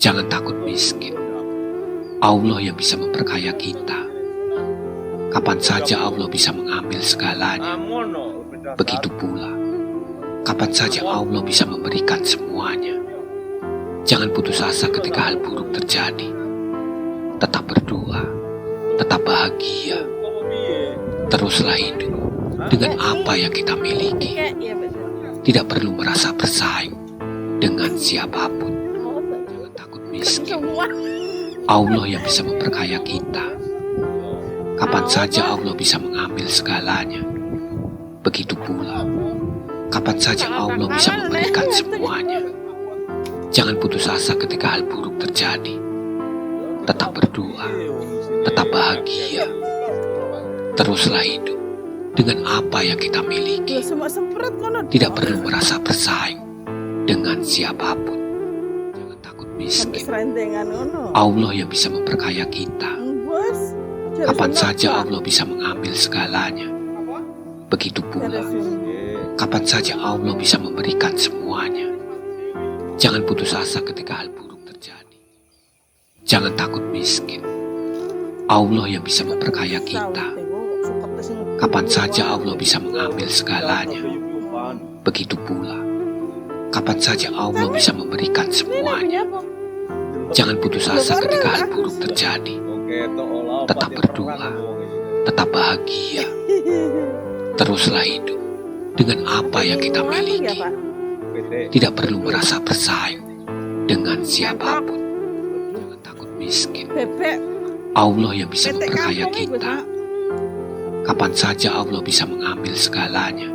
Jangan takut miskin. Allah yang bisa memperkaya kita. Kapan saja Allah bisa mengambil segalanya. Begitu pula, kapan saja Allah bisa memberikan semuanya. Jangan putus asa ketika hal buruk terjadi. Tetap berdoa, tetap bahagia. Teruslah hidup dengan apa yang kita miliki. Tidak perlu merasa bersaing dengan siapapun. Jangan takut miskin. Allah yang bisa memperkaya kita. Kapan saja Allah bisa mengambil segalanya. Begitu pula, kapan saja Allah bisa memberikan semuanya. Jangan putus asa ketika hal buruk terjadi. Tetap berdoa, tetap bahagia. Teruslah hidup dengan apa yang kita miliki. Tidak perlu merasa bersaing dengan siapapun. Jangan takut miskin. Allah yang bisa memperkaya kita. Kapan saja Allah bisa mengambil segalanya. Begitu pula, kapan saja Allah bisa memberikan semuanya. Jangan putus asa ketika hal buruk terjadi. Jangan takut miskin. Allah yang bisa memperkaya kita. Kapan saja Allah bisa mengambil segalanya. Begitu pula, kapan saja Allah bisa memberikan semuanya. Jangan putus asa ketika hal buruk terjadi. Tetap berdoa, tetap bahagia. Teruslah hidup dengan apa yang kita miliki. Tidak perlu merasa bersaing dengan siapapun. Jangan takut miskin. Allah yang bisa memperkaya kita. Kapan saja Allah bisa mengambil segalanya.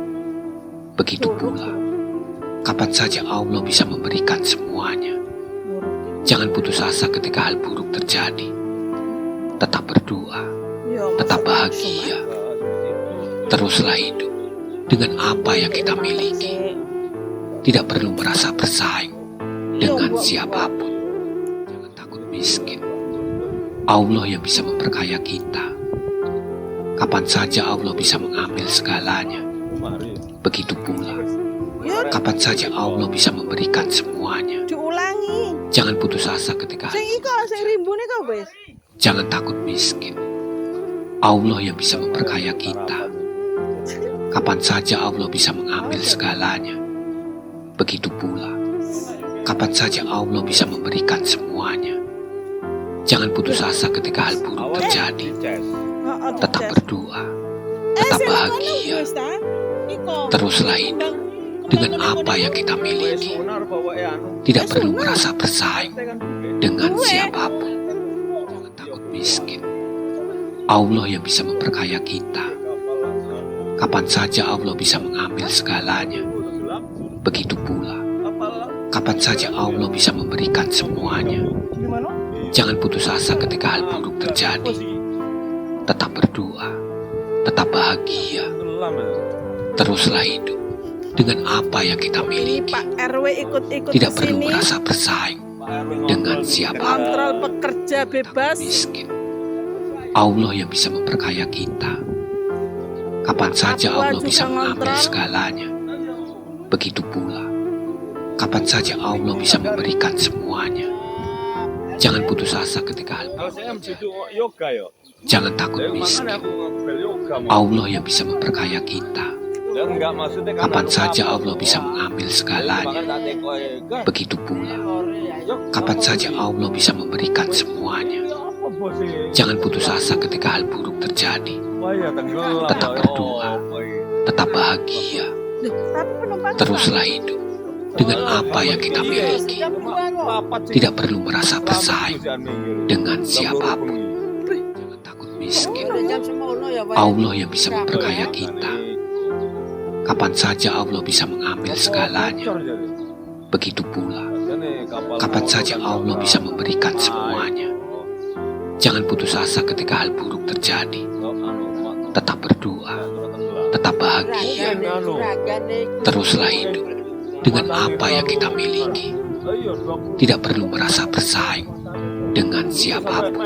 Begitu pula, kapan saja Allah bisa memberikan semuanya. Jangan putus asa ketika hal buruk terjadi. Tetap berdoa, tetap bahagia. Teruslah hidup dengan apa yang kita miliki. Tidak perlu merasa bersaing dengan siapapun. Jangan takut miskin. Allah yang bisa memperkaya kita. Kapan saja Allah bisa mengambil segalanya. Begitu pula, kapan saja Allah bisa memberikan semuanya. Jangan putus asa ketika hal buruk terjadi. Jangan takut miskin. Allah yang bisa memperkaya kita. Kapan saja Allah bisa mengambil segalanya. Begitu pula, kapan saja Allah bisa memberikan semuanya. Jangan putus asa ketika hal buruk terjadi. Tetap berdoa, tetap bahagia. Teruslah hidup dengan apa yang kita miliki. Tidak perlu merasa bersaing dengan siapapun. Miskin. Allah yang bisa memperkaya kita. Kapan saja Allah bisa mengambil segalanya. Begitu pula, kapan saja Allah bisa memberikan semuanya. Jangan putus asa ketika hal buruk terjadi. Tetap berdoa, tetap bahagia. Teruslah hidup dengan apa yang kita miliki. Tidak perlu merasa bersaing dengan siapapun. Kontrol pekerja bebas. Miskin. Allah yang bisa memperkaya kita. Kapan saja Allah bisa mengambil segalanya. Begitu pula, kapan saja Allah bisa memberikan semuanya. Jangan putus asa ketika hal buruk terjadi. Jangan takut miskin. Allah yang bisa memperkaya kita. Kapan saja Allah bisa mengambil segalanya. Begitu pula, kapan saja Allah bisa memberikan semuanya. Jangan putus asa ketika hal buruk terjadi. Tetap berdoa, tetap bahagia. Teruslah hidup dengan apa yang kita miliki. Tidak perlu merasa bersaing dengan siapapun. Jangan takut miskin. Allah yang bisa memperkaya kita. Kapan saja Allah bisa mengambil segalanya. Begitu pula, kapan saja Allah bisa memberikan semuanya. Jangan putus asa ketika hal buruk terjadi. Tetap berdoa, tetap bahagia. Teruslah hidup dengan apa yang kita miliki. Tidak perlu merasa bersaing dengan siapapun.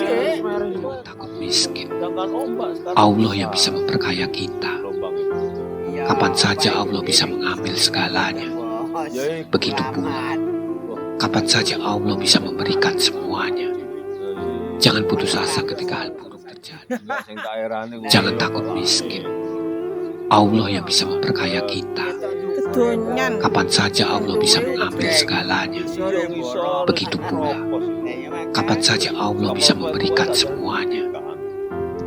Takut miskin. Allah yang bisa memperkaya kita. Kapan saja Allah bisa mengambil segalanya. Begitu pula, Kapan saja Allah bisa memberikan semuanya. Jangan putus asa ketika hal buruk terjadi. Jangan takut miskin. Allah yang bisa memperkaya kita. Kedonyan. Kapan saja Allah bisa mengambil segalanya. Begitu pula, kapan saja Allah bisa memberikan semuanya.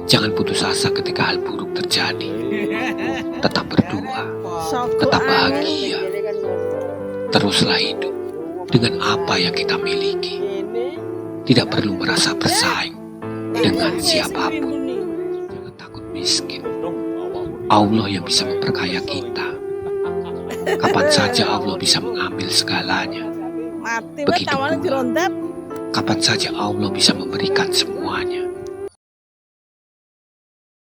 Jangan putus asa ketika hal buruk terjadi. Tetap berdoa, tetap bahagia. Teruslah hidup dengan apa yang kita miliki. Tidak perlu merasa bersaing dengan siapapun. Jangan takut miskin. Allah yang bisa memperkaya kita. Kapan saja Allah bisa mengambil segalanya. Mati Begitu tawanan pula, dirondap. kapan saja Allah bisa memberikan semuanya.